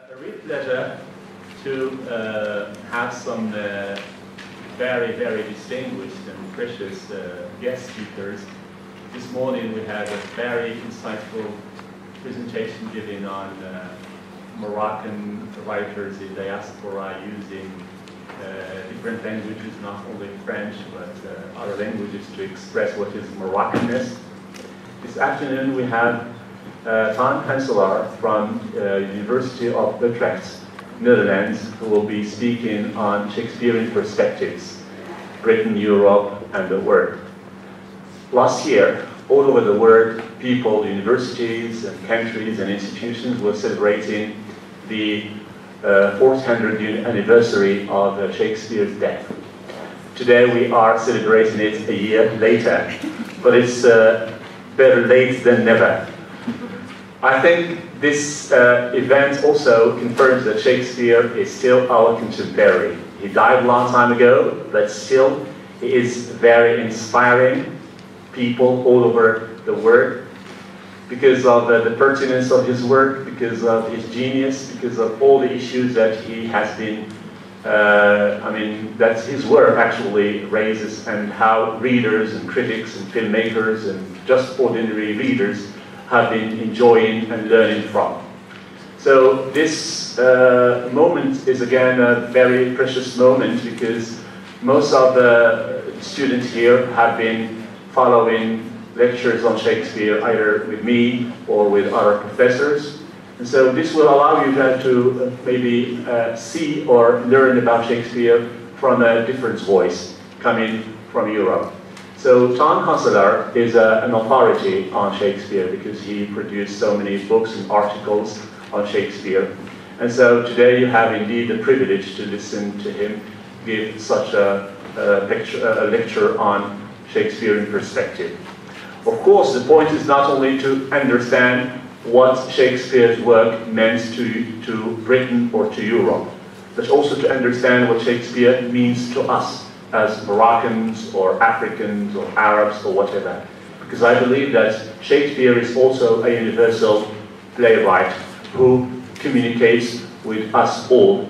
A real pleasure to have some very, very distinguished and precious guest speakers. This morning we had a very insightful presentation given on Moroccan writers in diaspora using different languages, not only French, but other languages to express what is Moroccanness. This afternoon we have Hoenselaars from University of Utrecht, Netherlands, who will be speaking on Shakespearean perspectives, Britain, Europe, and the world. Last year, all over the world, people, universities, and countries and institutions were celebrating the 400th anniversary of Shakespeare's death. Today we are celebrating it a year later, but it's better late than never. I think this event also confirms that Shakespeare is still our contemporary. He died a long time ago, but still he is very inspiring people all over the world because of the pertinence of his work, because of his genius, because of all the issues that he has been, that his work actually raises, and how readers and critics and filmmakers and just ordinary readers have been enjoying and learning from. So this moment is again a very precious moment because most of the students here have been following lectures on Shakespeare either with me or with other professors. And so this will allow you then to maybe see or learn about Shakespeare from a different voice coming from Europe. So Hoenselaars is an authority on Shakespeare because he produced so many books and articles on Shakespeare. And so today you have indeed the privilege to listen to him give such a lecture on Shakespearean perspective. Of course, the point is not only to understand what Shakespeare's work meant to Britain or to Europe, but also to understand what Shakespeare means to us as Moroccans or Africans or Arabs or whatever. Because I believe that Shakespeare is also a universal playwright who communicates with us all,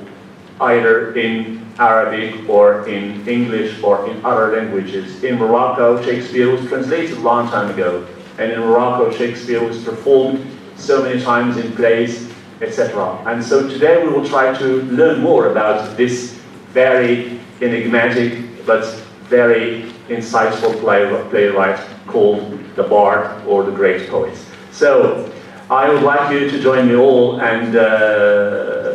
either in Arabic or in English or in other languages. In Morocco, Shakespeare was translated a long time ago, and in Morocco, Shakespeare was performed so many times in plays, etc. And so today we will try to learn more about this very enigmatic but very insightful playwright called the Bard or the Great Poet. So I would like you to join me all and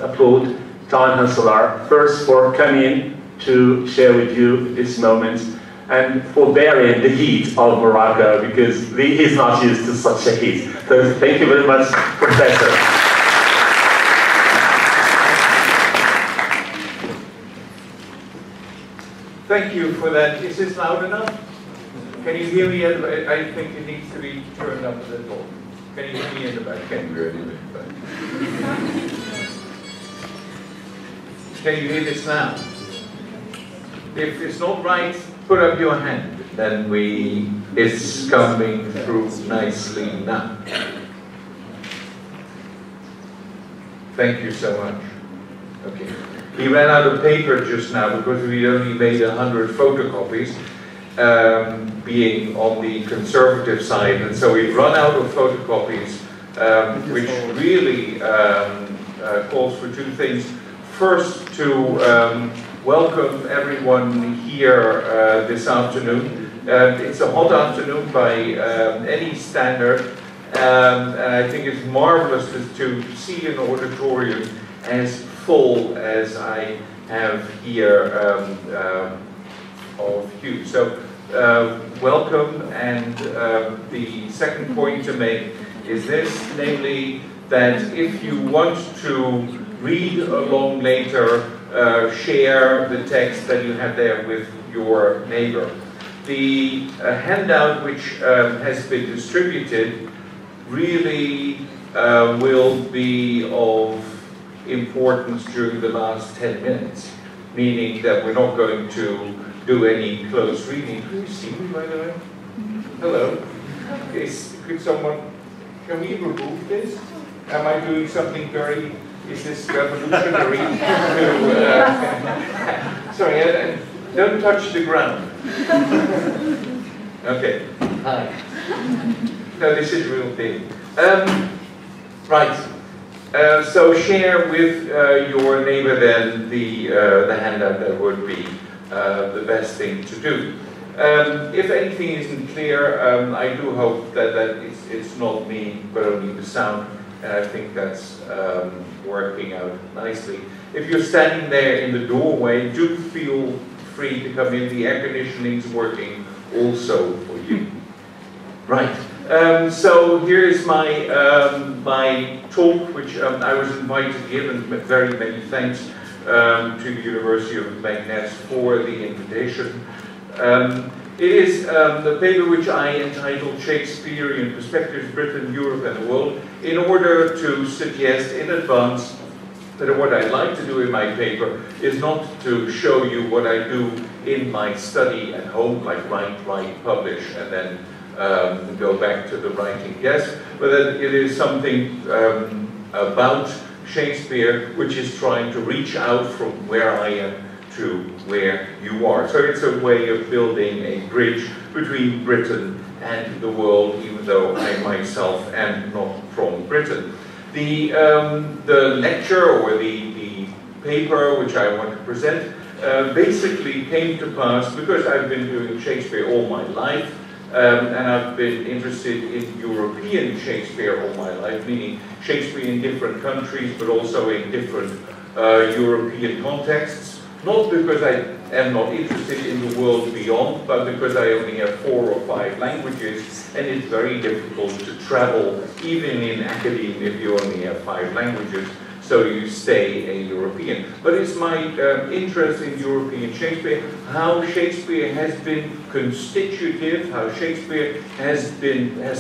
applaud Hoenselaars first for coming to share with you this moment and for bearing the heat of Morocco, because he's not used to such a heat. So thank you very much, Professor. Thank you for that. Is this loud enough? Can you hear me? I think it needs to be turned up a little. Can you hear me in the back? Can you hear me in the back? Can you hear this now? If it's not right, put up your hand. Then it's coming through nicely now. Thank you so much. Okay. He ran out of paper just now because we only made 100 photocopies, being on the conservative side, and so we've run out of photocopies, which really calls for two things. First, to welcome everyone here this afternoon. It's a hot afternoon by any standard, and I think it's marvelous to see an auditorium as full as I have here of you. So welcome, and the second point to make is this, namely that if you want to read along later, share the text that you have there with your neighbor. The handout which has been distributed really will be of importance during the last 10 minutes, meaning that we're not going to do any close reading. Can you see me, by the way? Hello. Could someone, can we remove this? Am I doing something very Is this revolutionary? Sorry, don't touch the ground. Okay. Hi. No, this is real thing. Right. So share with your neighbor then the handout. That would be the best thing to do. If anything isn't clear, I do hope that it's not me, but only the sound, and I think that's working out nicely. If you're standing there in the doorway, do feel free to come in. The air conditioning's working also for you. Right. So here is my my talk, which I was invited to give, and very many thanks to the University of Magnes for the invitation. It is the paper which I entitled Shakespearean Perspectives, Britain, Europe and the World, in order to suggest in advance that what I like to do in my paper is not to show you what I do in my study at home, like write, publish, and then go back to the writing desk, but that it is something about Shakespeare which is trying to reach out from where I am to where you are. So it's a way of building a bridge between Britain and the world, even though I myself am not from Britain. The lecture or the paper which I want to present basically came to pass because I've been doing Shakespeare all my life, and I've been interested in European Shakespeare all my life, meaning Shakespeare in different countries, but also in different European contexts. Not because I am not interested in the world beyond, but because I only have 4 or 5 languages, and it's very difficult to travel, even in academia, if you only have 5 languages, so you stay a European. But it's my interest in European Shakespeare, how Shakespeare has been constitutive, how Shakespeare has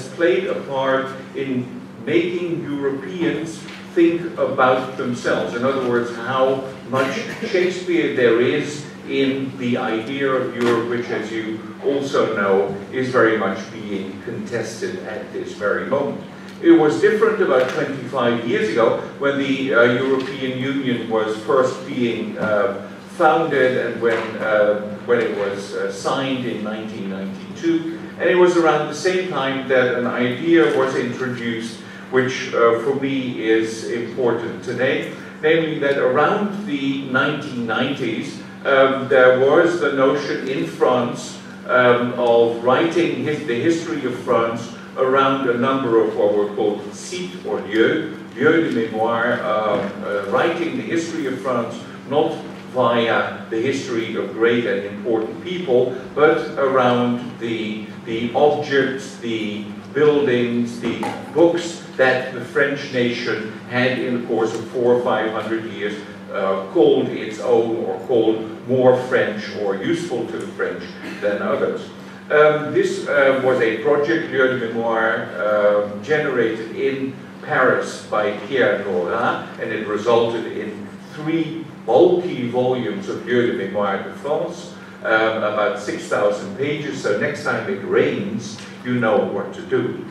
played a part in making Europeans think about themselves. In other words, how much Shakespeare there is in the idea of Europe, which, as you also know, is very much being contested at this very moment. It was different about 25 years ago when the European Union was first being founded and when it was signed in 1992. And it was around the same time that an idea was introduced which for me is important today, namely that around the 1990s there was the notion in France of writing the history of France around a number of what were called sites or lieux de mémoire, writing the history of France not via the history of great and important people, but around the objects, the buildings, the books that the French nation had in the course of 400 or 500 years called its own, or called more French or useful to the French than others. This was a project, Lieux de Mémoire, generated in Paris by Pierre Nora, and it resulted in 3 bulky volumes of Lieux de Mémoire de France, about 6,000 pages, so next time it rains, you know what to do.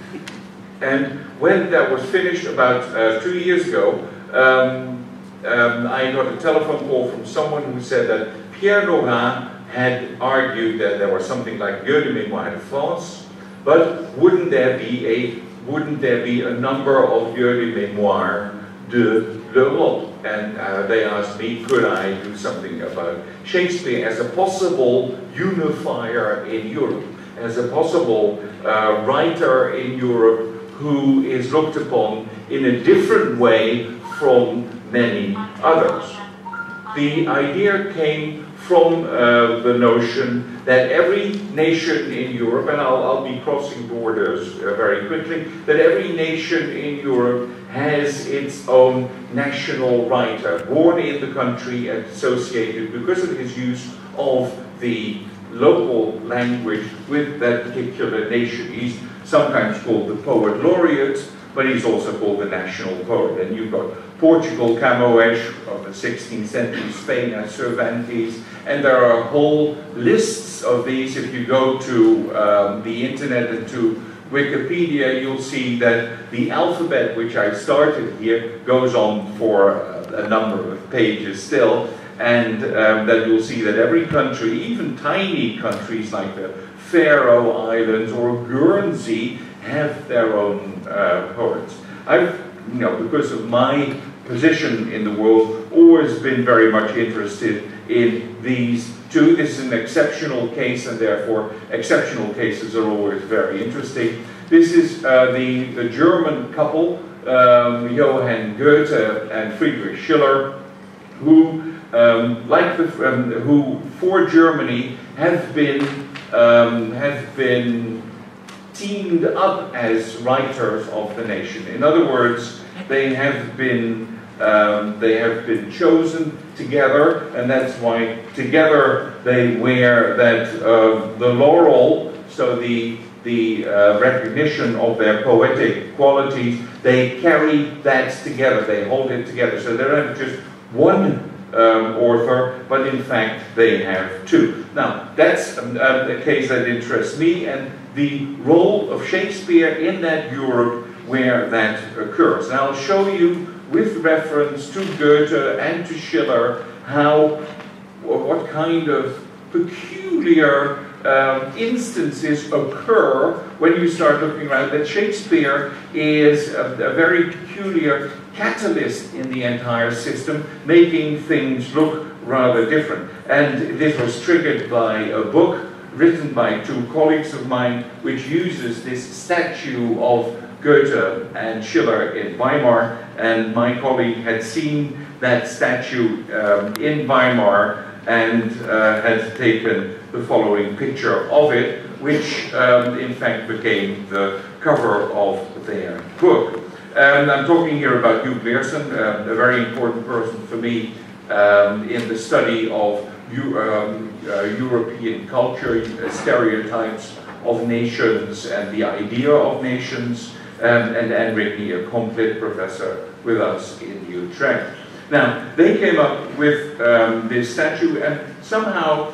And when that was finished about 2 years ago, I got a telephone call from someone who said that Pierre Nora had argued that there was something like Lieux de Mémoire de France, but wouldn't there be a number of Lieux de Mémoire de l'Europe? And they asked me, could I do something about Shakespeare as a possible unifier in Europe, as a possible writer in Europe who is looked upon in a different way from many others. The idea came from the notion that every nation in Europe, and I'll be crossing borders very quickly, that every nation in Europe has its own national writer, born in the country and associated because of his use of the local language with that particular nation. He's sometimes called the poet laureate, but he's also called the national poet. And you've got Portugal, Camões of the 16th century, Spain has Cervantes, and there are whole lists of these. If you go to the internet and to Wikipedia, you'll see that the alphabet, which I started here, goes on for a number of pages still, and that you'll see that every country, even tiny countries like the Faroe Islands or Guernsey, have their own poets. I've, because of my position in the world, always been very much interested in these two. This is an exceptional case, and therefore exceptional cases are always very interesting. This is the German couple, Johann Goethe and Friedrich Schiller, who, who for Germany have been teamed up as writers of the nation. In other words, they have been chosen together, and that's why together they wear that the laurel, so the recognition of their poetic qualities. They carry that together. They hold it together. So they're not just one author, but in fact they have two. Now that's a case that interests me, and the role of Shakespeare in that Europe where that occurs. Now I'll show you, with reference to Goethe and to Schiller, what kind of peculiar instances occur when you start looking around, that Shakespeare is a very peculiar catalyst in the entire system, making things look rather different. And this was triggered by a book written by two colleagues of mine, which uses this statue of Goethe and Schiller in Weimar, and my colleague had seen that statue in Weimar and had taken the following picture of it, which in fact became the cover of their book. I'm talking here about Hugh Grierson, a very important person for me in the study of European culture, stereotypes of nations and the idea of nations, and Anne Rigney, a complete professor with us in Utrecht. Now, they came up with this statue, and somehow,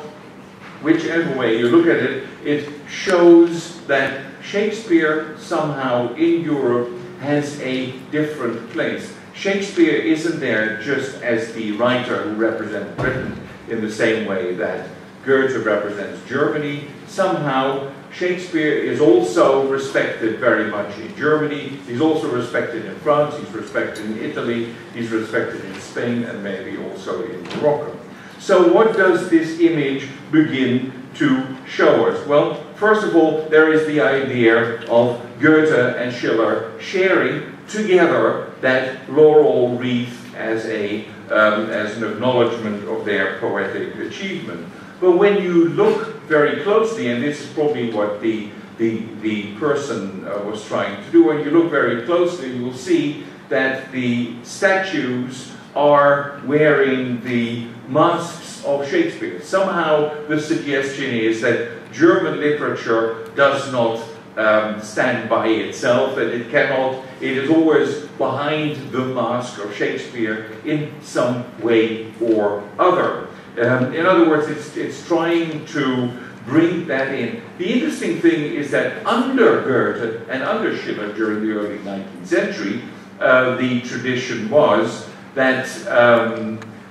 whichever way you look at it, it shows that Shakespeare somehow in Europe has a different place. Shakespeare isn't there just as the writer who represents Britain in the same way that Goethe represents Germany. Somehow, Shakespeare is also respected very much in Germany. He's also respected in France, he's respected in Italy, he's respected in Spain, and maybe also in Morocco. So what does this image begin to show us? Well, first of all, there is the idea of Goethe and Schiller sharing together that laurel wreath as an acknowledgement of their poetic achievement. But when you look very closely, and this is probably what the person was trying to do, when you look very closely, you will see that the statues are wearing the masks of Shakespeare. Somehow the suggestion is that German literature does not stand by itself, that it cannot, it is always behind the mask of Shakespeare in some way or other. In other words, it's trying to bring that in. The interesting thing is that under Goethe and under Schiller during the early 19th century, the tradition was that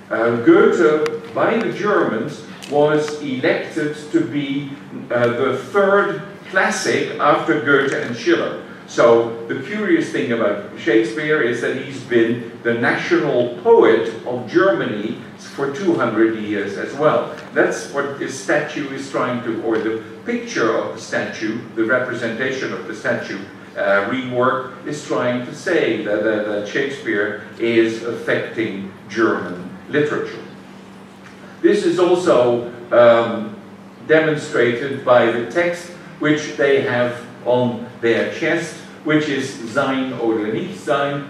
Goethe, by the Germans, was elected to be the third classic after Goethe and Schiller. So the curious thing about Shakespeare is that he's been the national poet of Germany for 200 years as well. That's what this statue is trying to, or the picture of the statue, the representation of the statue rework is trying to say that Shakespeare is affecting German literature. This is also demonstrated by the text which they have on their chest, which is Sein oder nicht sein.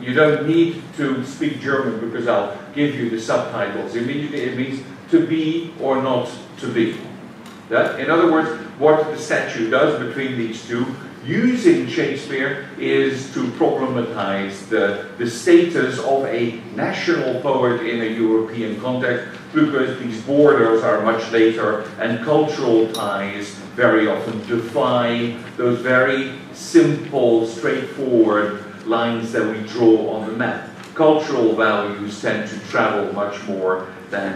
You don't need to speak German because I'll give you the subtitles. Immediately it means to be or not to be. In other words, what the statue does between these two, using Shakespeare, is to problematize the status of a national poet in a European context, because these borders are much later, and cultural ties very often defy those very simple, straightforward lines that we draw on the map. Cultural values tend to travel much more than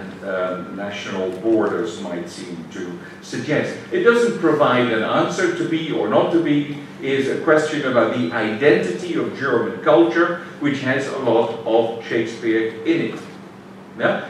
national borders might seem to suggest. It doesn't provide an answer. To be or not to be is a question about the identity of German culture, which has a lot of Shakespeare in it. Yeah?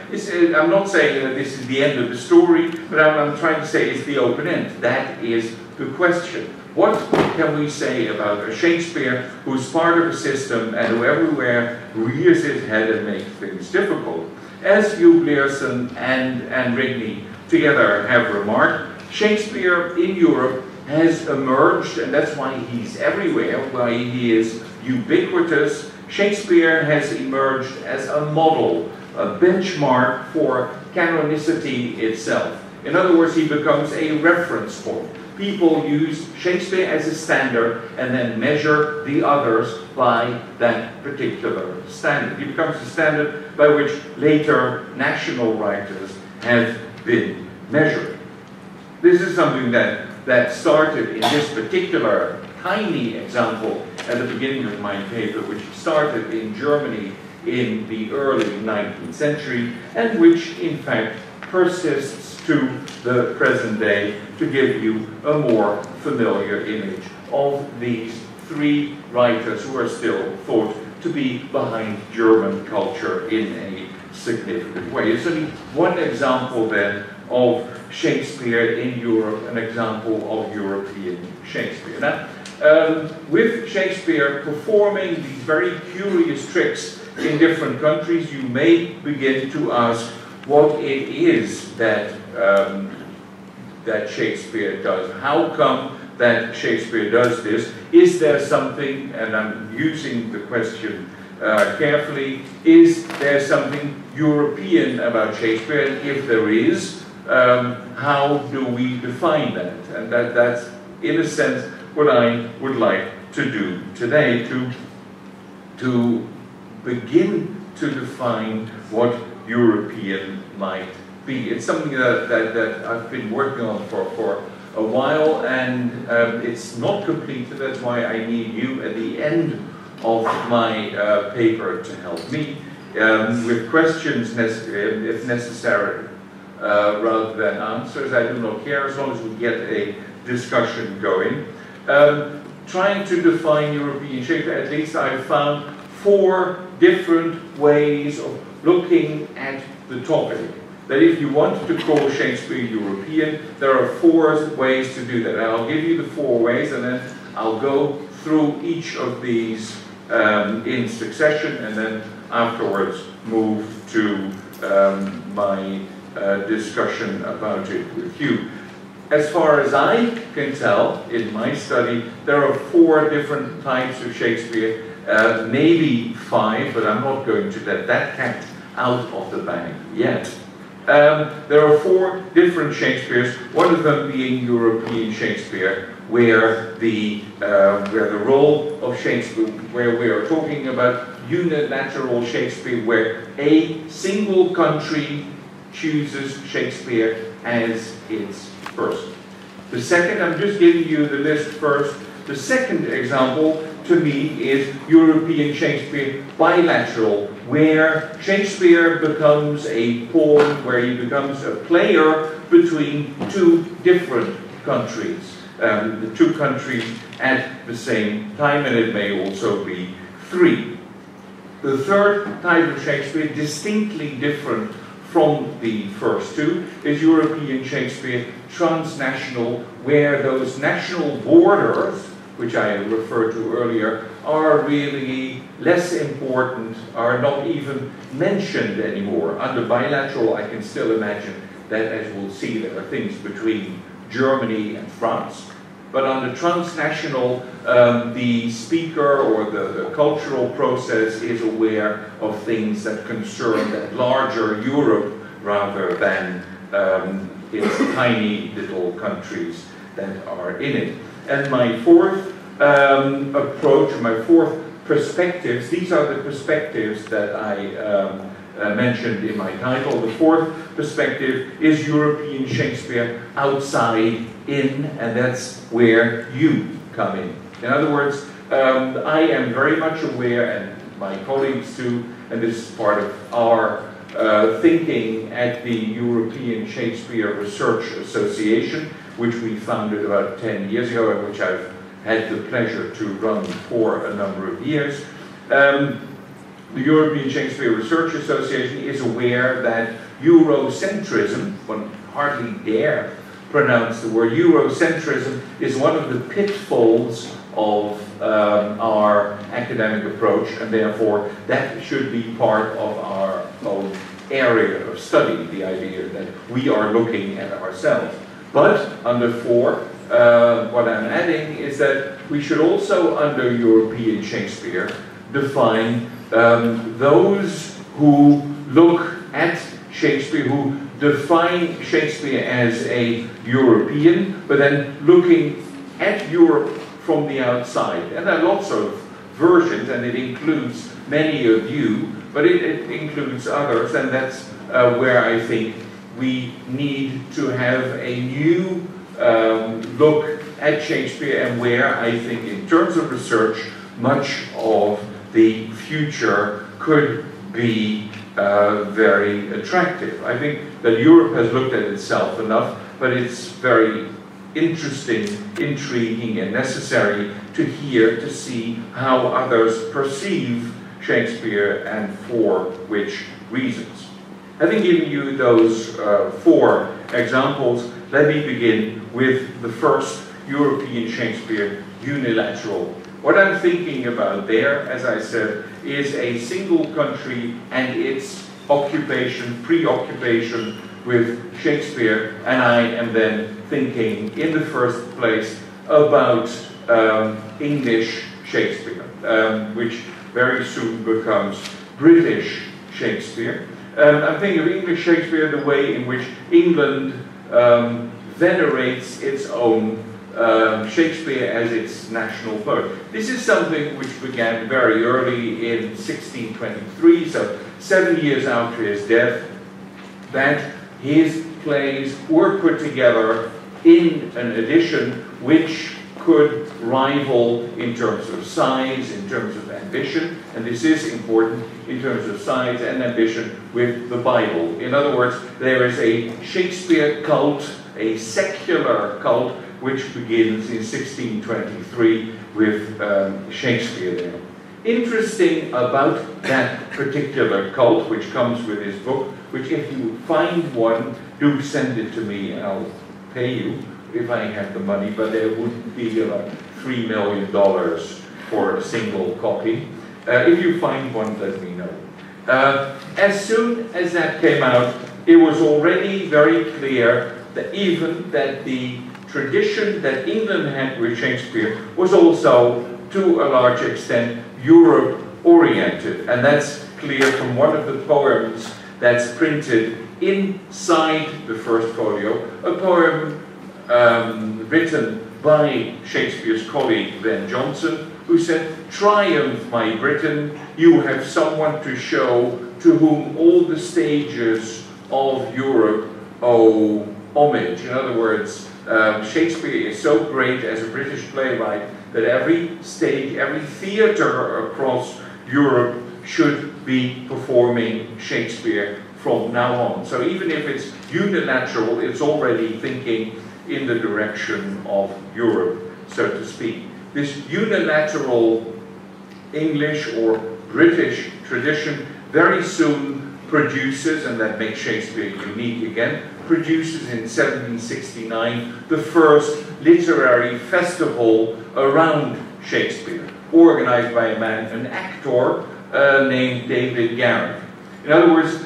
I'm not saying that this is the end of the story, but I'm trying to say it's the open end. That is the question. What can we say about a Shakespeare who's part of a system and who everywhere rears his head and makes things difficult? As Hugh Learson and Rigney together have remarked, Shakespeare in Europe has emerged, and that's why he's everywhere, why he is ubiquitous. Shakespeare has emerged as a model, a benchmark for canonicity itself. In other words, he becomes a reference point. People use Shakespeare as a standard and then measure the others by that particular standard. He becomes the standard by which later national writers have been measured. This is something that started in this particular tiny example at the beginning of my paper, which started in Germany in the early 19th century, and which in fact persists to the present day to give you a more familiar image of these three writers who are still thought to be behind German culture in a significant way. It's only one example then of Shakespeare in Europe, an example of European Shakespeare. Now, with Shakespeare performing these very curious tricks in different countries, you may begin to ask what it is that that Shakespeare does. How come that Shakespeare does this? Is there something, and I'm using the question carefully, is there something European about Shakespeare? And if there is, how do we define that? And that's, in a sense, what I would like to do today, to begin to define what European might be. It's something that I've been working on for a while, and it's not complete. That's why I need you at the end of my paper to help me with questions if necessary, rather than answers. I do not care as long as we get a discussion going. Trying to define European Shakespeare, at least I found 4 different ways of looking at the topic. That if you want to call Shakespeare European, there are 4 ways to do that. And I'll give you the 4 ways, and then I'll go through each of these in succession, and then afterwards move to my discussion about it with you. As far as I can tell, in my study, there are 4 different types of Shakespeare, maybe 5, but I'm not going to let that cat out of the bag yet. There are 4 different Shakespeares, one of them being European Shakespeare, where the role of Shakespeare, where we are talking about unilateral Shakespeare, where a single country chooses Shakespeare as its person. The second, I'm just giving you the list first. The second example to me is European Shakespeare bilateral, where Shakespeare becomes a pawn, where he becomes a player between 2 different countries, the 2 countries at the same time, and it may also be 3. The third type of Shakespeare, distinctly different from the first 2, is European Shakespeare transnational, where those national borders, which I referred to earlier, are really less important, are not even mentioned anymore. Under bilateral, I can still imagine that, as we'll see, there are things between Germany and France. But under transnational, the speaker or the cultural process is aware of things that concern that larger Europe rather than its tiny little countries that are in it. And my 4th approach, my 4th perspectives, these are the perspectives that I mentioned in my title. The fourth perspective is European Shakespeare outside in, and that's where you come in. In other words, I am very much aware, and my colleagues too, and this is part of our thinking at the European Shakespeare Research Association, which we founded about 10 years ago, and which I've had the pleasure to run for a number of years. The European Shakespeare Research Association is aware that Eurocentrism, one hardly dare pronounce the word Eurocentrism, is one of the pitfalls of our academic approach, and therefore that should be part of our own area of study, the idea that we are looking at ourselves. But under 4, what I'm adding is that we should also, under European Shakespeare, define those who look at Shakespeare, who define Shakespeare as a European, but then looking at Europe from the outside. And there are lots of versions, and it includes many of you, but it includes others, and that's where I think we need to have a new look at Shakespeare, and where I think, in terms of research, much of the future could be very attractive. I think that Europe has looked at itself enough, but it's very interesting, intriguing, and necessary to hear, to see how others perceive Shakespeare and for which reasons. Having given you those 4 examples, let me begin with the first, European Shakespeare unilateral. What I'm thinking about there, as I said, is a single country and its occupation, preoccupation with Shakespeare, and I am then thinking in the first place about English Shakespeare, which very soon becomes British Shakespeare. I'm thinking of English Shakespeare the way in which England venerates its own Shakespeare as its national poet. This is something which began very early in 1623, so 7 years after his death, that his plays were put together in an edition which could rival in terms of size, in terms of ambition, and this is important, in terms of size and ambition, with the Bible. In other words, there is a Shakespeare cult, a secular cult, which begins in 1623 with Shakespeare there. Interesting about that particular cult, which comes with his book, which if you find one, do send it to me and I'll pay you if I have the money, but there wouldn't be about $3 million for a single copy. If you find one, let me know. As soon as that came out, it was already very clear that even that the tradition that England had with Shakespeare was also, to a large extent, Europe-oriented. And that's clear from one of the poems that's printed inside the first folio, a poem written by Shakespeare's colleague Ben Jonson, who said, "Triumph, my Britain, you have someone to show to whom all the stages of Europe owe homage." In other words, Shakespeare is so great as a British playwright that every stage, every theatre across Europe should be performing Shakespeare from now on. So even if it's unilateral, it's already thinking in the direction of Europe, so to speak. This unilateral English or British tradition very soon produces, and that makes Shakespeare unique again, produces in 1769 the first literary festival around Shakespeare, organized by a man, an actor named David Garrick. In other words,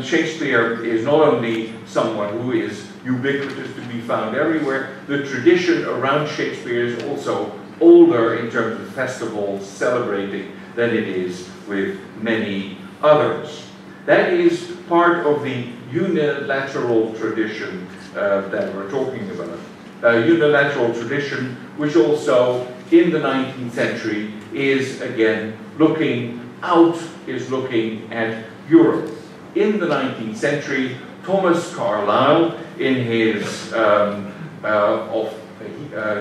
Shakespeare is not only someone who is ubiquitous to be found everywhere, the tradition around Shakespeare is also older in terms of festivals celebrating than it is with many others. That is part of the unilateral tradition that we're talking about. Unilateral tradition which also in the 19th century is again looking out, is looking at Europe. in the 19th century, Thomas Carlyle, in his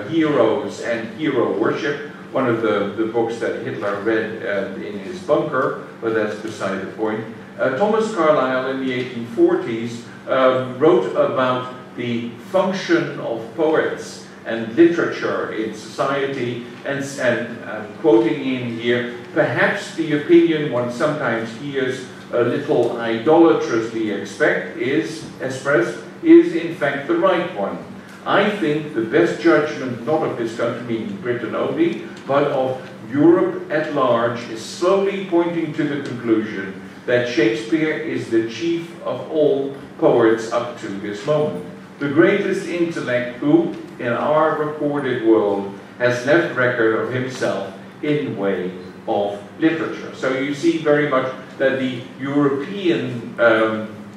Heroes and Hero Worship, one of the books that Hitler read in his bunker, but that's beside the point. Thomas Carlyle in the 1840s wrote about the function of poets and literature in society, and quoting in here, perhaps the opinion one sometimes hears a little idolatrously expressed is in fact the right one. I think the best judgment, not of this country, meaning Britain only, but of Europe at large, is slowly pointing to the conclusion that Shakespeare is the chief of all poets up to this moment. The greatest intellect who, in our recorded world, has left record of himself in way of literature. So you see very much that the European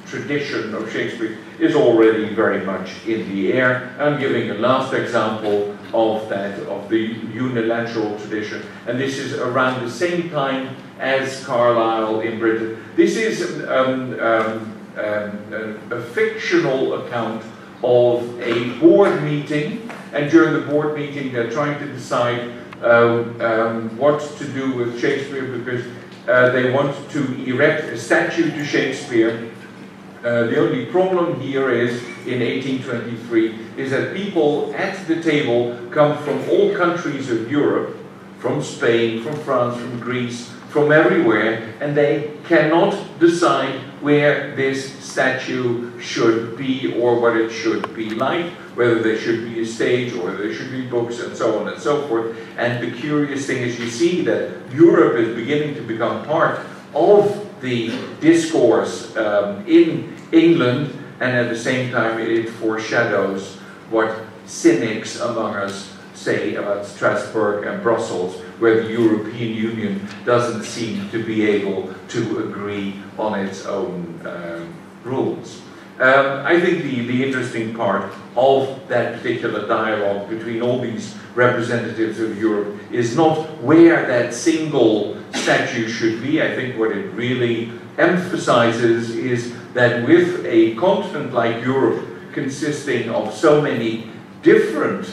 tradition of Shakespeare is already very much in the air. I'm giving a last example of that, of the unilateral tradition, and this is around the same time as Carlyle in Britain. This is a fictional account of a board meeting, and during the board meeting they're trying to decide what to do with Shakespeare, because they want to erect a statue to Shakespeare. The only problem here is, in 1823, is that people at the table come from all countries of Europe, from Spain, from France, from Greece, from everywhere, and they cannot decide where this statue should be or what it should be like, whether there should be a stage or whether there should be books and so on and so forth. And the curious thing is, you see that Europe is beginning to become part of the discourse in England, and at the same time it foreshadows what cynics among us say about Strasbourg and Brussels, where the European Union doesn't seem to be able to agree on its own rules. I think the interesting part of that particular dialogue between all these representatives of Europe is not where that single statue should be. I think what it really emphasizes is that with a continent like Europe, consisting of so many different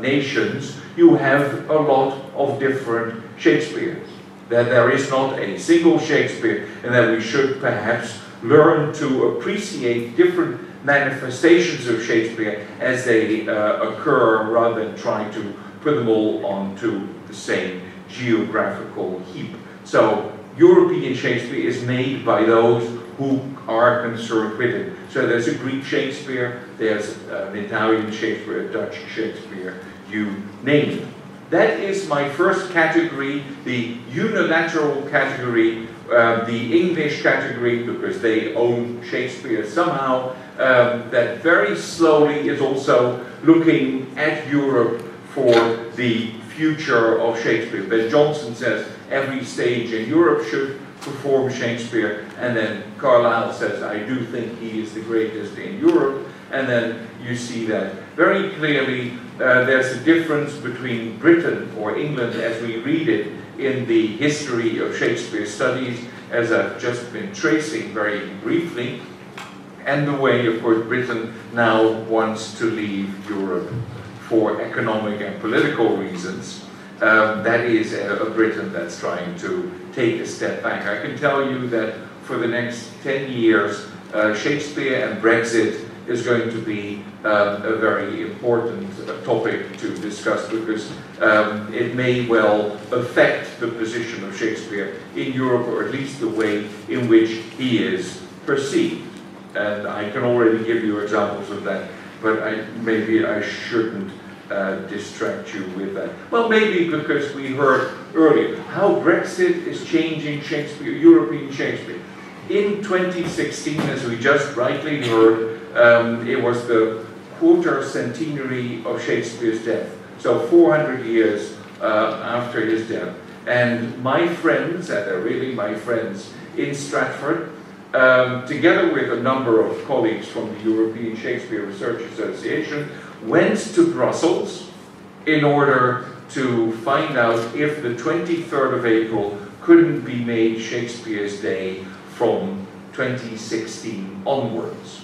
nations, you have a lot of different Shakespeares. That there is not a single Shakespeare, and that we should perhaps learn to appreciate different manifestations of Shakespeare as they occur, rather than trying to put them all onto the same geographical heap. So European Shakespeare is made by those who are concerned with it. So there's a Greek Shakespeare, there's an Italian Shakespeare, a Dutch Shakespeare, you name it. That is my first category, the unilateral category, the English category, because they own Shakespeare somehow, that very slowly is also looking at Europe for the future of Shakespeare. Ben Jonson says every stage in Europe should perform Shakespeare, and then Carlyle says, I do think he is the greatest in Europe, and then you see that very clearly. There's a difference between Britain or England as we read it in the history of Shakespeare studies, as I've just been tracing very briefly, and the way, of course, Britain now wants to leave Europe for economic and political reasons. That is a Britain that's trying to take a step back. I can tell you that for the next 10 years, Shakespeare and Brexit is going to be a very important topic to discuss, because it may well affect the position of Shakespeare in Europe, or at least the way in which he is perceived. And I can already give you examples of that, but maybe I shouldn't distract you with that. Well, maybe because we heard earlier how Brexit is changing Shakespeare, European Shakespeare. In 2016, as we just rightly heard, it was the quarter centenary of Shakespeare's death, so 400 years after his death. And my friends, and they're really my friends in Stratford, together with a number of colleagues from the European Shakespeare Research Association, went to Brussels in order to find out if the 23rd of April couldn't be made Shakespeare's Day from 2016 onwards.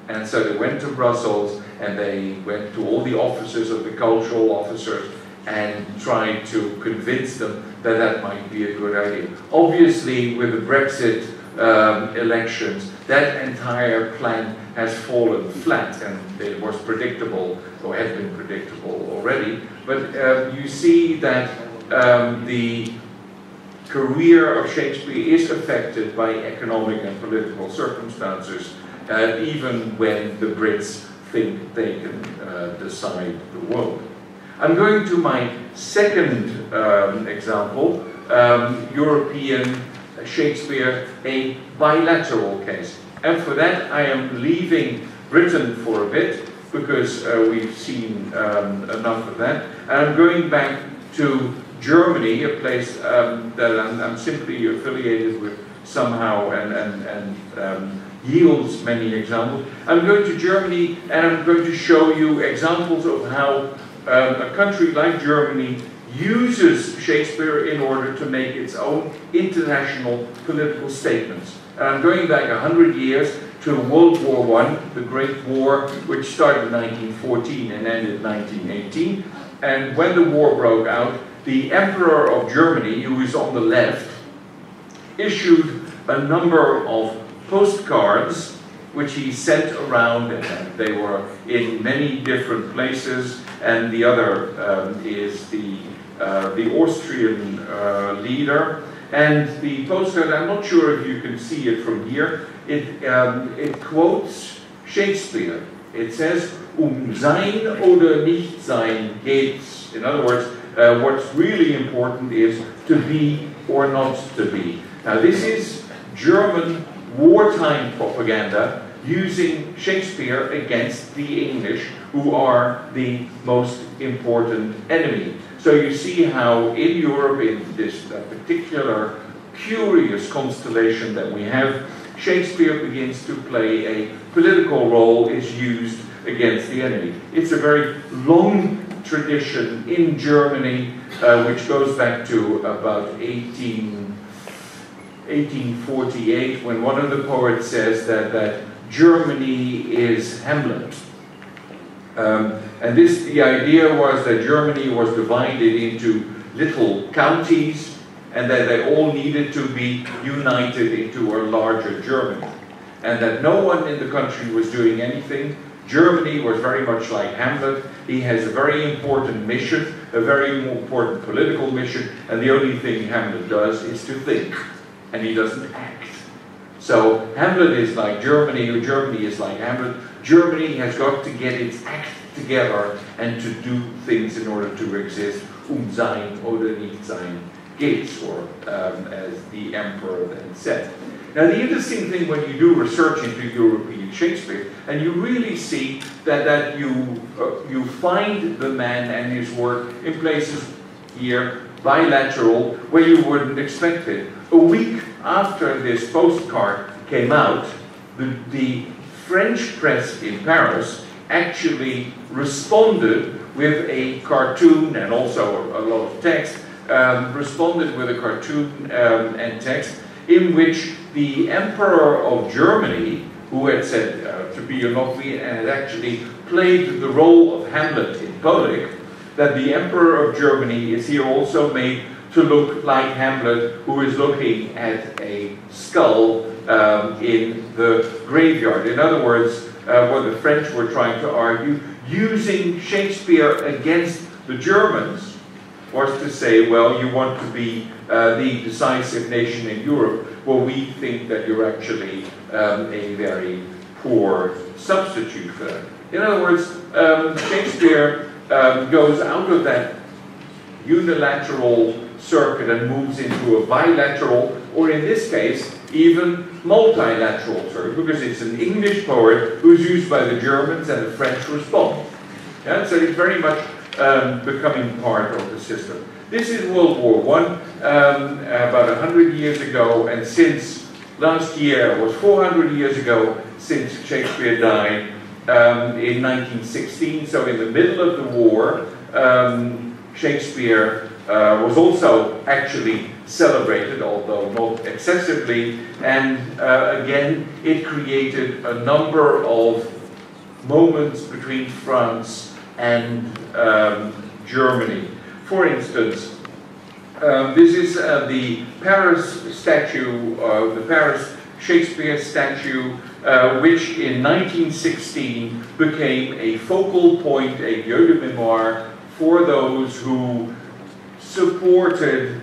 And so they went to Brussels and they went to all the officers of the cultural officers and tried to convince them that that might be a good idea. Obviously, with the Brexit elections, that entire plan has fallen flat, and it was predictable, or had been predictable already. But you see that the career of Shakespeare is affected by economic and political circumstances, even when the Brits think they can decide the world. I'm going to my second example, European Shakespeare, a bilateral case. And for that I am leaving Britain for a bit, because we've seen enough of that. And I'm going back to Germany, a place that I'm simply affiliated with somehow and yields many examples. I'm going to Germany and I'm going to show you examples of how a country like Germany uses Shakespeare in order to make its own international political statements. And I'm going back 100 years to World War I, the Great War, which started in 1914 and ended in 1918. And when the war broke out, the Emperor of Germany, who is on the left, issued a number of postcards which he sent around, and they were in many different places. And the other is the Austrian leader. And the postcard, I'm not sure if you can see it from here, it quotes Shakespeare. It says, sein oder nicht sein geht's. In other words, what's really important is to be or not to be. Now this is German wartime propaganda using Shakespeare against the English, who are the most important enemy. So you see how in Europe, in this particular curious constellation that we have, Shakespeare begins to play a political role, is used against the enemy. It's a very long tradition in Germany, which goes back to about 1848, when one of the poets says that Germany is Hamlet. And the idea was that Germany was divided into little counties, and that they all needed to be united into a larger Germany. And that no one in the country was doing anything. Germany was very much like Hamlet. He has a very important mission, a very important political mission, and the only thing Hamlet does is to think, and he doesn't act. So Hamlet is like Germany, or Germany is like Hamlet. Germany has got to get its act together and to do things in order to exist. Sein oder nicht sein geht's, or as the emperor then said. Now the interesting thing when you do research into European Shakespeare, and you really see that you find the man and his work in places here, bilateral, where you wouldn't expect it. A week after this postcard came out, the French press in Paris actually responded with a cartoon and also a lot of text, responded with a cartoon and text in which the Emperor of Germany, who had said to be a Nazi and had actually played the role of Hamlet in Polyg, that the Emperor of Germany is here also made to look like Hamlet, who is looking at a skull in the graveyard. In other words, what the French were trying to argue, using Shakespeare against the Germans, was to say, well, you want to be the decisive nation in Europe, well, we think that you're actually a very poor substitute for that. In other words, Shakespeare goes out of that unilateral circuit and moves into a bilateral, or in this case, even multilateral circuit, because it's an English poet who's used by the Germans and the French respond. Yeah? So it's very much becoming part of the system. This is World War I, about 100 years ago, and since last year was 400 years ago since Shakespeare died in 1916. So in the middle of the war, Shakespeare was also actually celebrated, although not excessively, and again it created a number of moments between France and Germany. For instance, this is the Paris statue, the Paris Shakespeare statue, which in 1916 became a focal point, a lieu de mémoire, for those who supported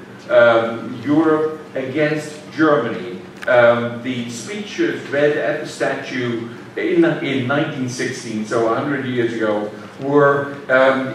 Europe against Germany. The speeches read at the statue in 1916, so 100 years ago, were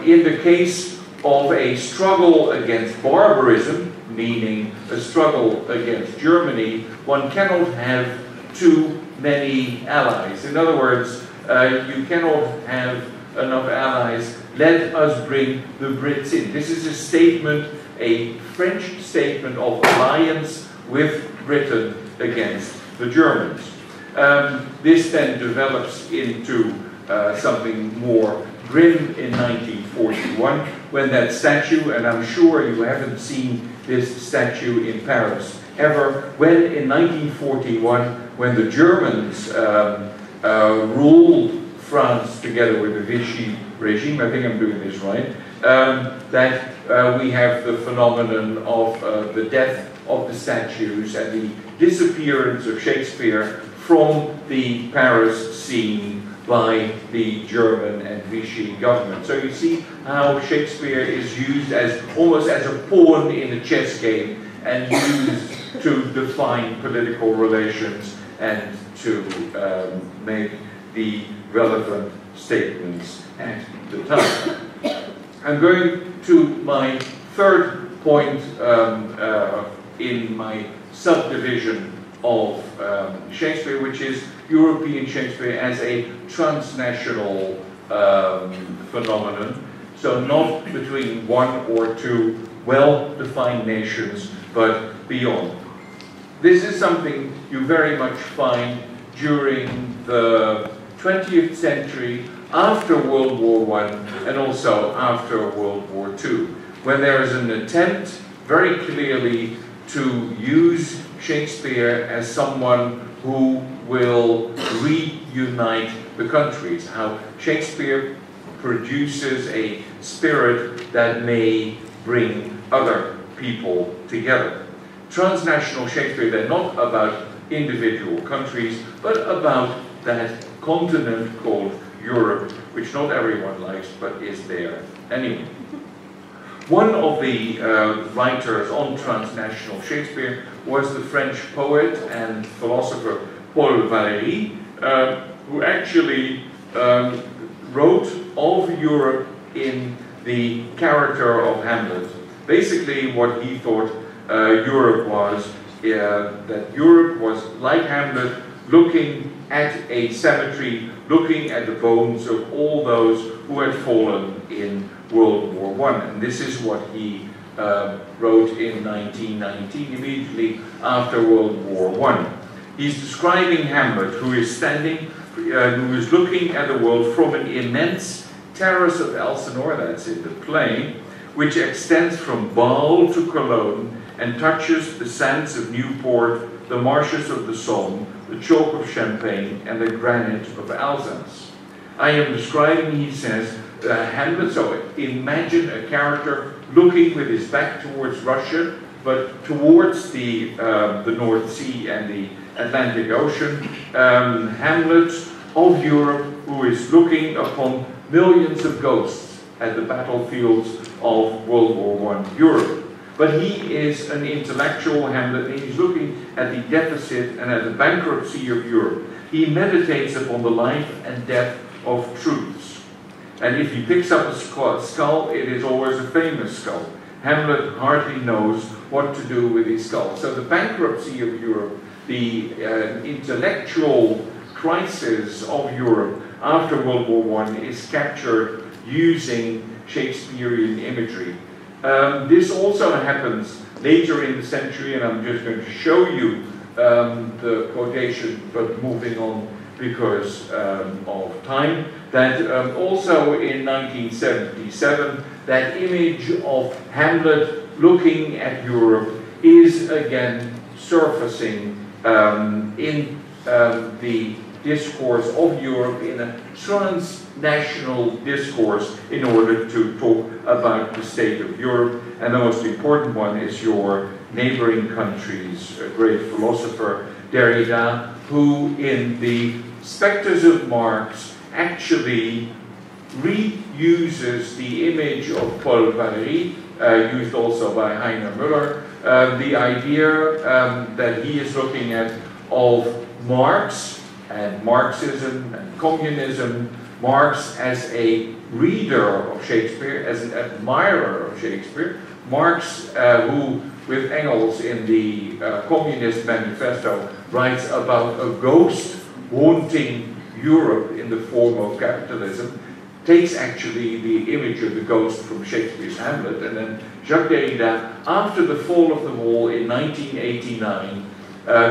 in the case of a struggle against barbarism, meaning a struggle against Germany. One cannot have too many allies. In other words, you cannot have enough allies. Let us bring the Brits in. This is a statement, a French statement of alliance with Britain against the Germans. This then develops into something more grim in 1941, when that statue, and I'm sure you haven't seen this statue in Paris ever, when in 1941, when the Germans ruled France together with the Vichy regime, I think I'm doing this right, that we have the phenomenon of the death of the statues and the disappearance of Shakespeare from the Paris scene by the German and Vichy government. So you see how Shakespeare is used as almost as a pawn in a chess game and used to define political relations and to make the relevant statements at the time. I'm going to my third point in my subdivision of Shakespeare, which is European Shakespeare as a transnational phenomenon. So not between one or two well-defined nations, but beyond. This is something you very much find during the 20th century, after World War I, and also after World War II, when there is an attempt very clearly to use Shakespeare as someone who will reunite the countries, how Shakespeare produces a spirit that may bring other people together. Transnational Shakespeare, they're not about individual countries, but about that continent called Europe, which not everyone likes, but is there anyway. One of the writers on transnational Shakespeare was the French poet and philosopher Paul Valéry, who actually wrote of Europe in the character of Hamlet. Basically what he thought Europe was, that Europe was like Hamlet, looking at a cemetery, looking at the bones of all those who had fallen in World War I. And this is what he wrote in 1919, immediately after World War I. He's describing Hamlet, who is standing, who is looking at the world from an immense terrace of Elsinore, that's in the play, which extends from Bâle to Cologne and touches the sands of Newport, the marshes of the Somme, the chalk of Champagne, and the granite of Alsace. I am describing, he says, Hamlet, so imagine a character looking with his back towards Russia, but towards the North Sea and the Atlantic Ocean. Hamlet of Europe, who is looking upon millions of ghosts at the battlefields of World War I Europe. But he is an intellectual Hamlet, and he's looking at the deficit and at the bankruptcy of Europe. He meditates upon the life and death of truths. And if he picks up a skull, it is always a famous skull. Hamlet hardly knows what to do with his skull. So the bankruptcy of Europe, the intellectual crisis of Europe after World War I is captured using Shakespearean imagery. This also happens later in the century, and I'm just going to show you the quotation, but moving on because of time, that also in 1977, that image of Hamlet looking at Europe is again surfacing in the discourse of Europe, in a transnational discourse, in order to talk about the state of Europe. And the most important one is your neighboring country's great philosopher Derrida, who in the Spectres of Marx actually reuses the image of Paul Valéry, used also by Heiner Müller, the idea that he is looking at of Marx and Marxism and communism, Marx as a reader of Shakespeare, as an admirer of Shakespeare, Marx, who with Engels in the Communist Manifesto writes about a ghost haunting Europe in the form of capitalism, takes actually the image of the ghost from Shakespeare's Hamlet, and then Jacques Derrida, after the fall of the wall in 1989,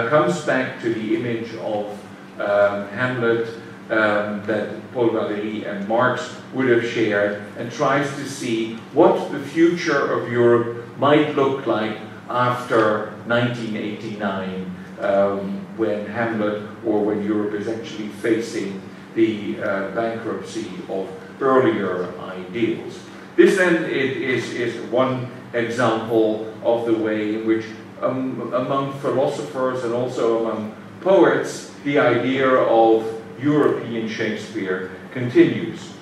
comes back to the image of Hamlet that Paul Valéry and Marx would have shared, and tries to see what the future of Europe might look like after 1989, when Hamlet, or when Europe is actually facing the bankruptcy of earlier ideals. This then is one example of the way in which among philosophers and also among poets, the idea of European Shakespeare continues.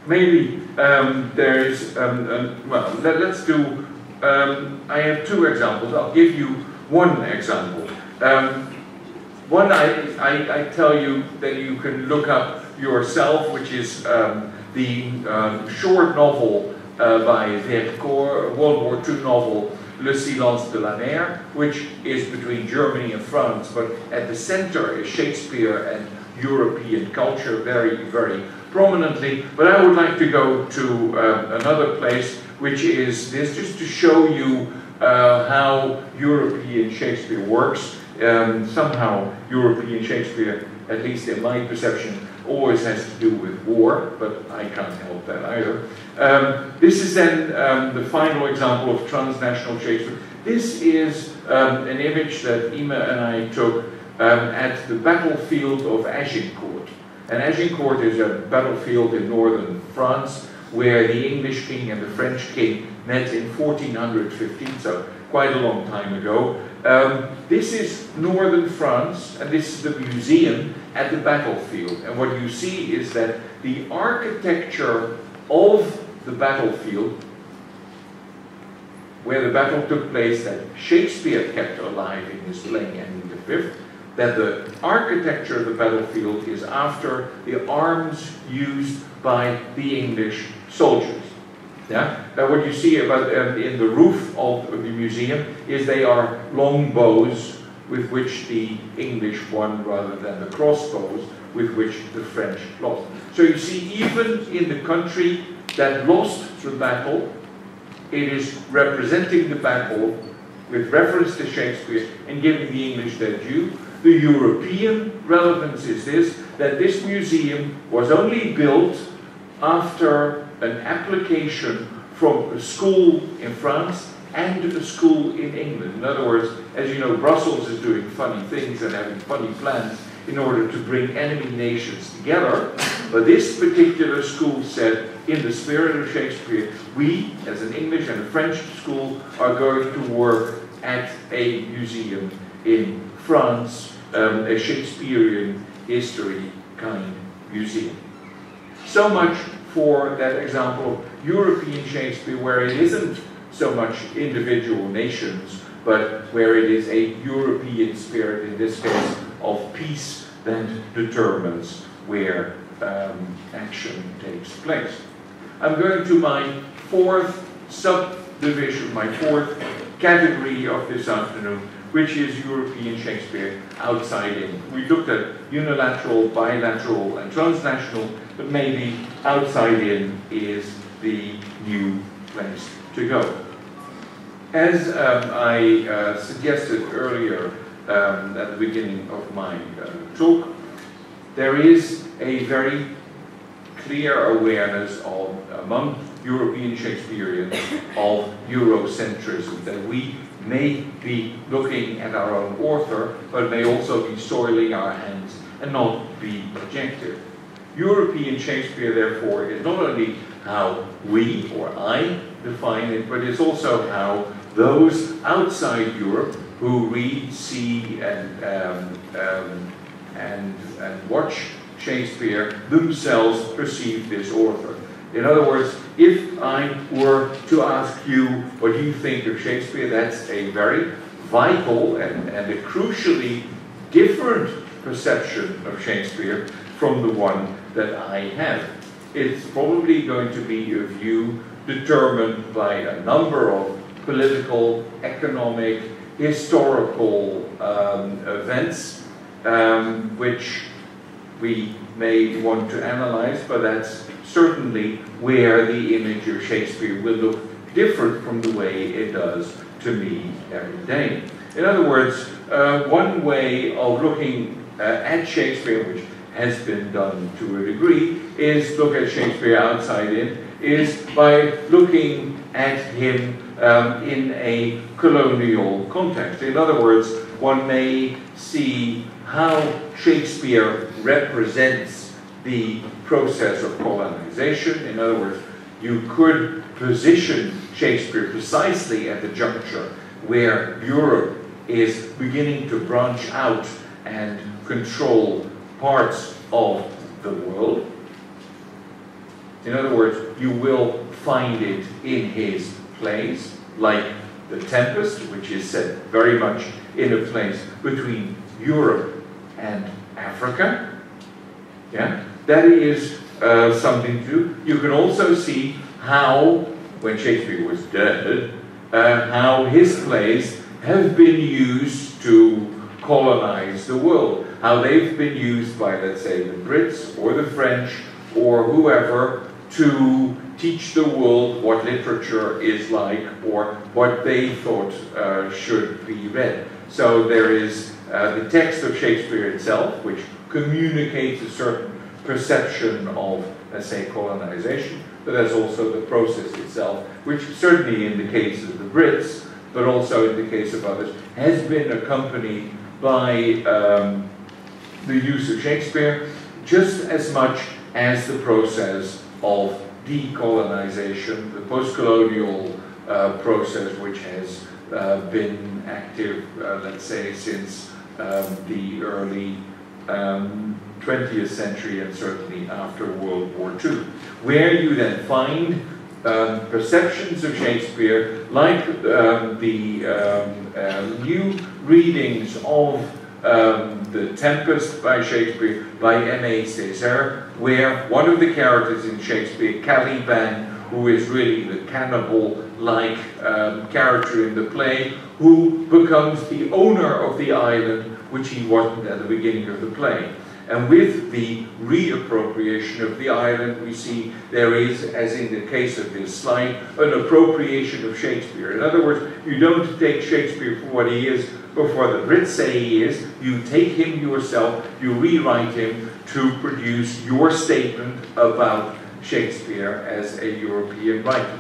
Maybe there is, well, let's do, I have two examples. I'll give you one example. One I tell you that you can look up yourself, which is the short novel by Vercors, World War II novel, Le Silence de la Mer, which is between Germany and France, but at the center is Shakespeare and European culture very, very prominently. But I would like to go to another place, which is this, just to show you how European Shakespeare works. Somehow European Shakespeare, at least in my perception, always has to do with war, but I can't help that either. This is then the final example of transnational Shakespeare. This is an image that Ima and I took at the battlefield of Agincourt. And Agincourt is a battlefield in northern France where the English king and the French king met in 1415, so quite a long time ago. This is northern France, and this is the museum at the battlefield. And what you see is that the architecture of the battlefield, where the battle took place, that Shakespeare kept alive in his play Henry V, that the architecture of the battlefield is after the arms used by the English soldiers. Yeah? Now what you see about in the roof of the museum is they are long bows with which the English won rather than the crossbows with which the French lost. So you see, even in the country that lost the battle, it is representing the battle with reference to Shakespeare and giving the English their due. The European relevance is this, that this museum was only built after an application from a school in France and a school in England. In other words, as you know, Brussels is doing funny things and having funny plans in order to bring enemy nations together. But this particular school said, in the spirit of Shakespeare, we, as an English and a French school, are going to work at a museum in France, a Shakespearean history kind museum. So much for that example of European Shakespeare, where it isn't so much individual nations, but where it is a European spirit, in this case, of peace that determines where action takes place. I'm going to my fourth subdivision, my fourth category of this afternoon, which is European Shakespeare outside in. We looked at unilateral, bilateral, and transnational, but maybe outside in is the new place to go. As I suggested earlier at the beginning of my talk, there is a very clear awareness of, among European Shakespeareans, of Eurocentrism, that we may be looking at our own author, but may also be soiling our hands and not be objective. European Shakespeare, therefore, is not only how we, or I, define it, but it's also how those outside Europe who read, see, and watch Shakespeare themselves perceive this author. In other words, if I were to ask you what you think of Shakespeare, that's a very vital and a crucially different perception of Shakespeare from the one that I have. It's probably going to be a view determined by a number of political, economic, historical events, which we may want to analyze, but that's certainly where the image of Shakespeare will look different from the way it does to me every day. In other words, one way of looking at Shakespeare, which has been done to a degree, is look at Shakespeare outside in, is by looking at him in a colonial context. In other words, one may see how Shakespeare represents the process of colonization. In other words, you could position Shakespeare precisely at the juncture where Europe is beginning to branch out and control parts of the world. In other words, you will find it in his plays, like The Tempest, which is set very much in a place between Europe and Africa. Yeah, that is something to do. You can also see how, when Shakespeare was dead, how his plays have been used to colonize the world, how they've been used by, let's say, the Brits or the French or whoever to teach the world what literature is like or what they thought should be read. So there is the text of Shakespeare itself, which communicates a certain perception of, let's say, colonization, but there's also the process itself, which certainly in the case of the Brits, but also in the case of others, has been accompanied by the use of Shakespeare just as much as the process of decolonization, the post-colonial process, which has been active, let's say, since the early 20th century and certainly after World War II, where you then find perceptions of Shakespeare like the new readings of The Tempest by Shakespeare by M.A. Césaire, where one of the characters in Shakespeare, Caliban, who is really the cannibal-like character in the play, who becomes the owner of the island, which he wasn't at the beginning of the play. And with the reappropriation of the island, we see there is, as in the case of this slide, an appropriation of Shakespeare. In other words, you don't take Shakespeare for what he is, or for what the Brits say he is. You take him yourself, you rewrite him to produce your statement about Shakespeare as a European writer.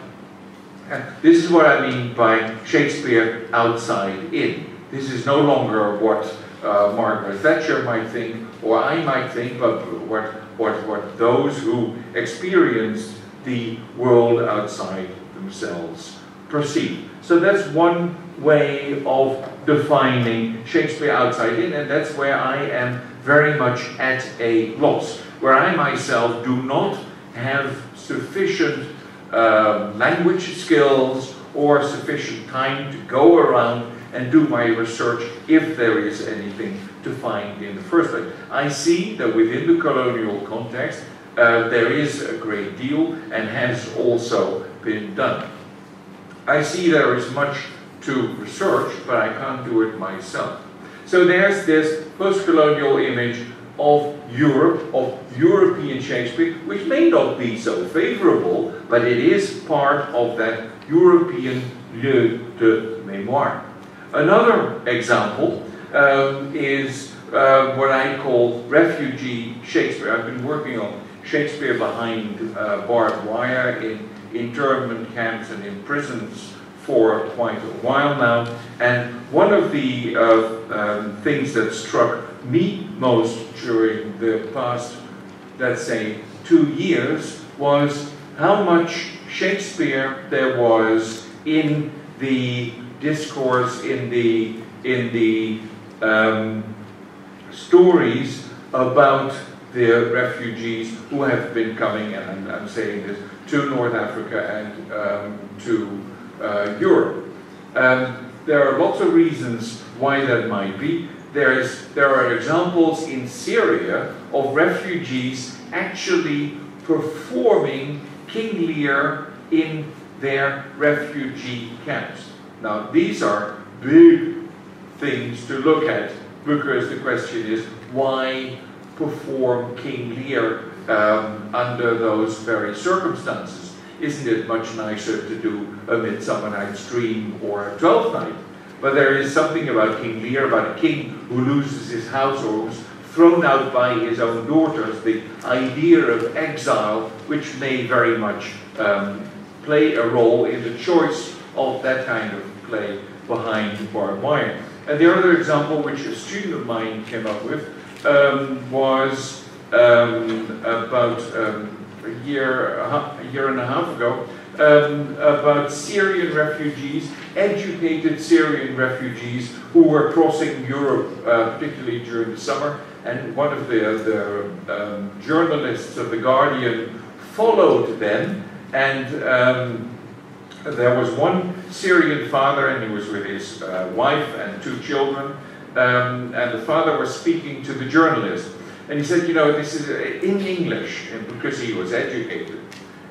And this is what I mean by Shakespeare outside in. This is no longer what Margaret Thatcher might think, or I might think, but what those who experienced the world outside themselves perceive. So that's one way of defining Shakespeare outside in, and that's where I am very much at a loss, where I myself do not have sufficient language skills or sufficient time to go around and do my research if there is anything to find in the first place. I see that within the colonial context there is a great deal and has also been done. I see there is much to research, but I can't do it myself. So there's this post-colonial image of Europe, of European Shakespeare, which may not be so favorable, but it is part of that European lieu de mémoire. Another example is what I call refugee Shakespeare. I've been working on Shakespeare behind barbed wire, in internment camps and in prisons for quite a while now. And one of the things that struck me most during the past, let's say, 2 years was how much Shakespeare there was in the discourse, in the stories about the refugees who have been coming, and I'm saying this, to North Africa and to Europe. There are lots of reasons why that might be. There are examples in Syria of refugees actually performing King Lear in their refugee camps. Now, these are big things to look at, because the question is, why perform King Lear under those very circumstances? Isn't it much nicer to do a Midsummer Night's Dream or a Twelfth Night? But there is something about King Lear, about a king who loses his house or who's thrown out by his own daughters, the idea of exile, which may very much play a role in the choice of that kind of play behind barbed wire. And the other example, which a student of mine came up with, was about a year and a half ago, about Syrian refugees, educated Syrian refugees who were crossing Europe, particularly during the summer. And one of the journalists of The Guardian followed them, and there was one Syrian father, and he was with his wife and 2 children, and the father was speaking to the journalist. And he said, you know, this is in English, because he was educated,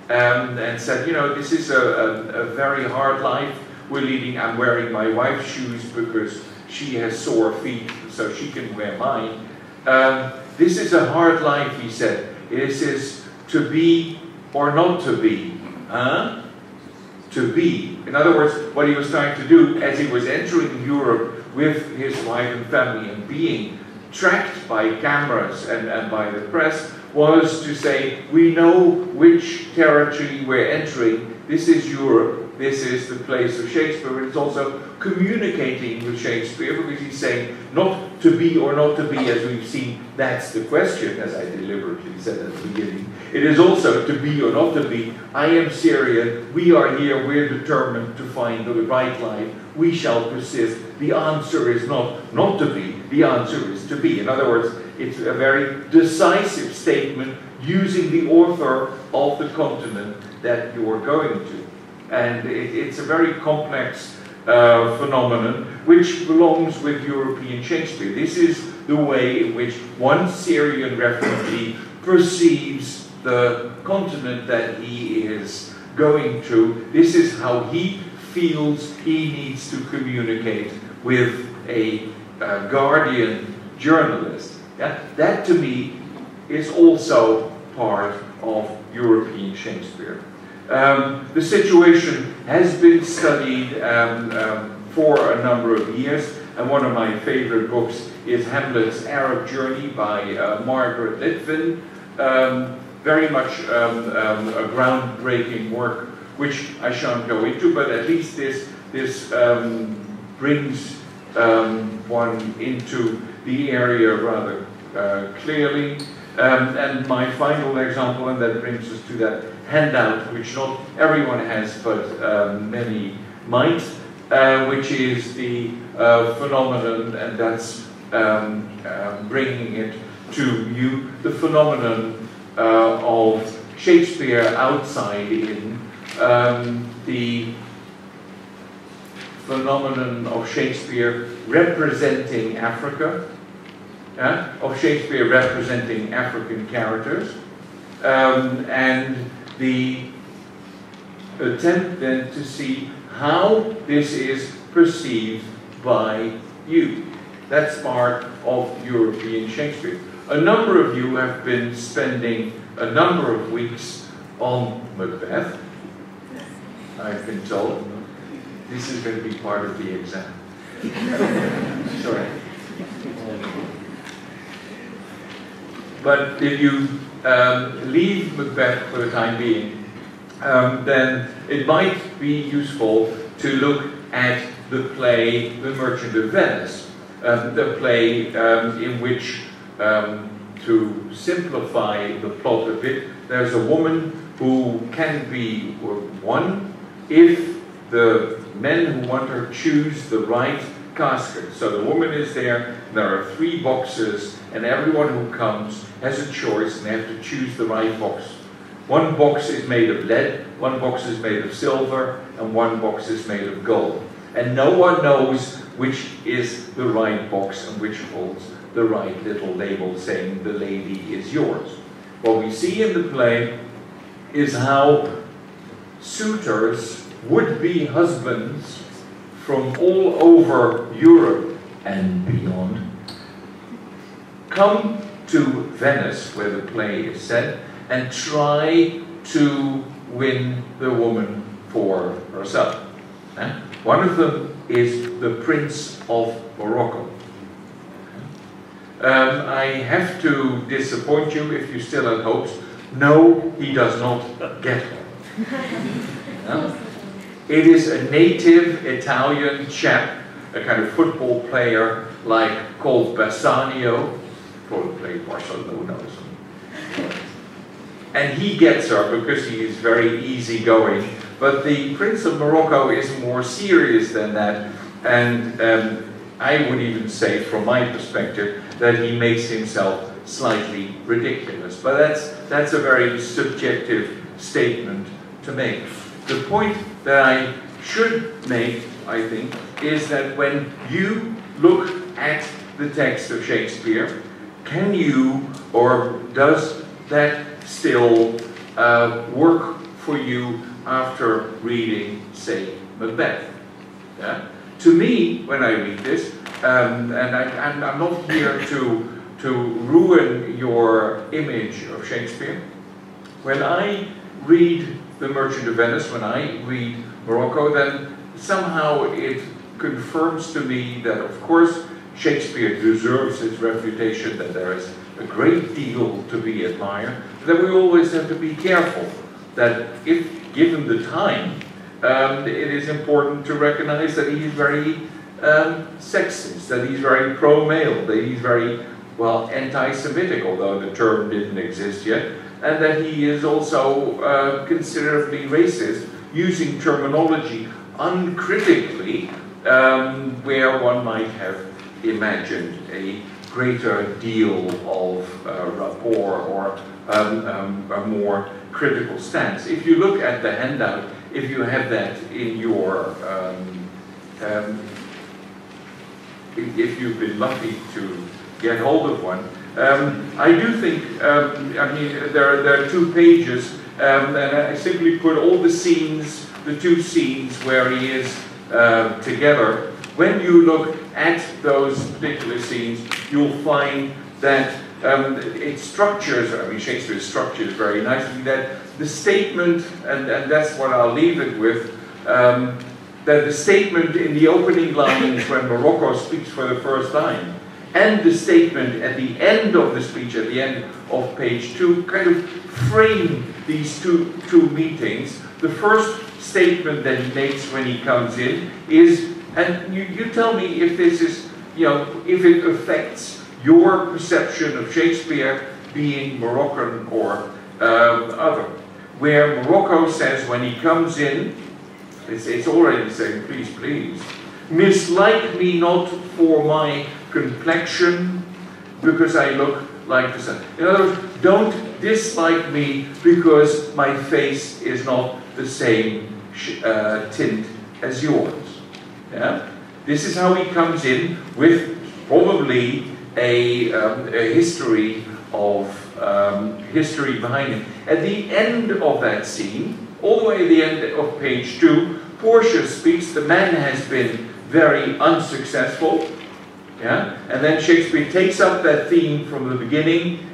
and said, you know, this is a very hard life we're leading. I'm wearing my wife's shoes because she has sore feet, so she can wear mine. This is a hard life, he said. This is to be or not to be. Huh? To be. In other words, what he was trying to do as he was entering Europe with his wife and family and being tracked by cameras and by the press was to say, we know which territory we're entering. This is Europe. This is the place of Shakespeare. But it's also communicating with Shakespeare, because he's saying not to be or not to be, as we've seen. That's the question, as I deliberately said at the beginning. It is also to be or not to be. I am Syrian. We are here. We're determined to find the right life. We shall persist. The answer is not to be. The answer is to be. In other words, it's a very decisive statement using the author of the continent that you're going to. And it's a very complex phenomenon which belongs with European Shakespeare. This is the way in which one Syrian refugee perceives the continent that he is going to. This is how he feels he needs to communicate with a Guardian journalist. Yeah? That to me is also part of European Shakespeare. The situation has been studied for a number of years, and one of my favorite books is Hamlet's Arab Journey by Margaret Litvin. Very much a groundbreaking work, which I shan't go into, but at least this brings one into the area rather clearly. And my final example, and that brings us to that handout, which not everyone has, but many might, which is the phenomenon, and that's bringing it to you, the phenomenon of Shakespeare outside in, the phenomenon of Shakespeare representing Africa, of Shakespeare representing African characters, and the attempt then to see how this is perceived by you. That's part of European Shakespeare. A number of you have been spending a number of weeks on Macbeth. I've been told this is going to be part of the exam. Sorry. But did you leave Macbeth for the time being, then it might be useful to look at the play The Merchant of Venice, the play in which, to simplify the plot a bit, there's a woman who can be won if the men who want her choose the right casket. So the woman is there are 3 boxes, and everyone who comes has a choice, and they have to choose the right box. 1 box is made of lead, 1 box is made of silver, and 1 box is made of gold. And no one knows which is the right box and which holds the right little label saying the lady is yours. What we see in the play is how suitors, would-be husbands from all over Europe and beyond come to Venice, where the play is set, and try to win the woman for herself. One of them is the Prince of Morocco. I have to disappoint you if you still had hopes. No, he does not get her. No? It is a native Italian chap, a kind of football player called Bassanio, probably played Barcelona or something. And he gets her because he is very easygoing. But the Prince of Morocco is more serious than that, and I would even say, from my perspective, that he makes himself slightly ridiculous. But that's a very subjective statement to make. The point that I should make, I think, is that when you look at the text of Shakespeare, can you, or does that still work for you after reading, say, Macbeth? Yeah? To me, when I read this, and I'm not here to ruin your image of Shakespeare, when I read The Merchant of Venice, when I read Morocco, then somehow it confirms to me that, of course, Shakespeare deserves his reputation, that there is a great deal to be admired, but that we always have to be careful that if given the time, it is important to recognize that he's very sexist, that he's very pro-male, that he's very, well, anti-Semitic, although the term didn't exist yet, and that he is also considerably racist, using terminology uncritically, where one might have imagined a greater deal of rapport or a more critical stance. If you look at the handout, if you have that in your, if you've been lucky to get hold of one, I do think, I mean, there are 2 pages, and I simply put all the scenes, the 2 scenes where he is together. When you look at those particular scenes, you'll find that it structures, I mean, Shakespeare structures very nicely, that the statement, and that's what I'll leave it with, that the statement in the opening lines when Morocco speaks for the first time, and the statement at the end of the speech, at the end of page 2, kind of frame these two meetings. The first statement that he makes when he comes in is, and you tell me if this is, you know, if it affects your perception of Shakespeare being Moroccan or other, where Morocco says when he comes in, it's already saying, please, please, mislike me not for my complexion, because I look like the sun. In other words, don't dislike me because my face is not the same tint as yours. Yeah? This is how he comes in, with probably a history of history behind him. At the end of that scene, all the way at the end of page 2, Portia speaks. The man has been very unsuccessful. Yeah? And then Shakespeare takes up that theme from the beginning,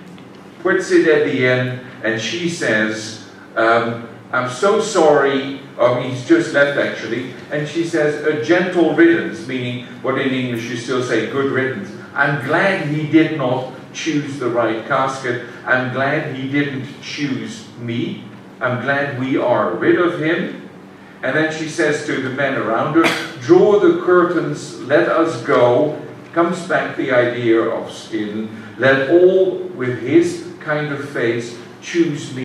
puts it at the end, and she says, I'm so sorry, he's just left actually, and she says, a gentle riddance, meaning what in English you still say, good riddance. I'm glad he did not choose the right casket. I'm glad he didn't choose me. I'm glad we are rid of him. And then she says to the men around her, draw the curtains, let us go. Comes back the idea of skin. Let all with his kind of face choose me.